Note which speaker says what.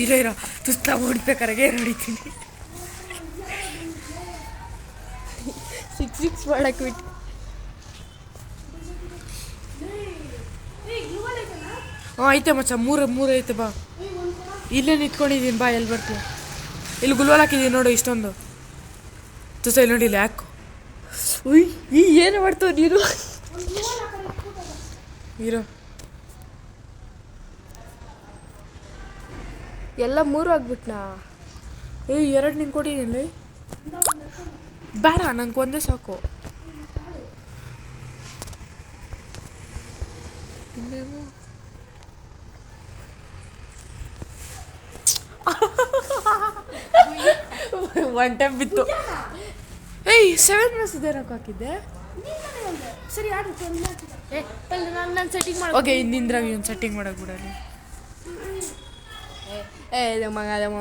Speaker 1: ಇರೋ ತುಸ್ತ ಹೊಡ್ಬೇಕಾರೆ ಹೊಡಿತೀನಿ
Speaker 2: 6 ಮಾಡಕ್ಕೆ ಬಿಟ್ಟು
Speaker 1: ಹಾಂ ಐತೆ ಮಚ್ಚ ಮೂರು ಐತೆ ಬಾ ಇಲ್ಲೇ ನಿಂತ್ಕೊಂಡಿದ್ದೀನಿ ಬಾ ಎಲ್ಲಿ ಬರ್ತೀಯ ಇಲ್ಲಿ ಗುಲ್ವಾಲ್ ಹಾಕಿದ್ದೀನಿ ನೋಡು ಇಷ್ಟೊಂದು ತುಸ ಇಲ್ಲಿ ನೋಡಿಲ್ಲ ಯಾಕು
Speaker 2: ಉಯ್ ಈ ಏನು ಮಾಡ್ತಾವ ನೀನು
Speaker 1: ಇರೋ
Speaker 2: ಎಲ್ಲ 3 ಆಗ್ಬಿಟ್ನಾ
Speaker 1: 2 ನಿಂಗೆ ಕೊಟ್ಟಿದ್ದೀನಿ ಬೇಡ ನಂಗೆ ಒಂದೇ ಸಾಕು ಒನ್ ಟೈಮ್ ಬಿತ್ತು 7 ಮಿನಿಟ್ಸ್ ಇದೇನಕ್ಕೆ ಹಾಕಿದ್ದೆ
Speaker 2: ಸರಿ ಆಡು ನಾನು ಸೆಟ್ಟಿಂಗ್ ಮಾಡಿ
Speaker 1: ಓಕೆ ಇಂದಿಂದ್ರಾಗ ಒಂದು ಸೆಟ್ಟಿಂಗ್ ಮಾಡಕ್ಕೆ ಬಿಡಲಿ
Speaker 2: ಮಗ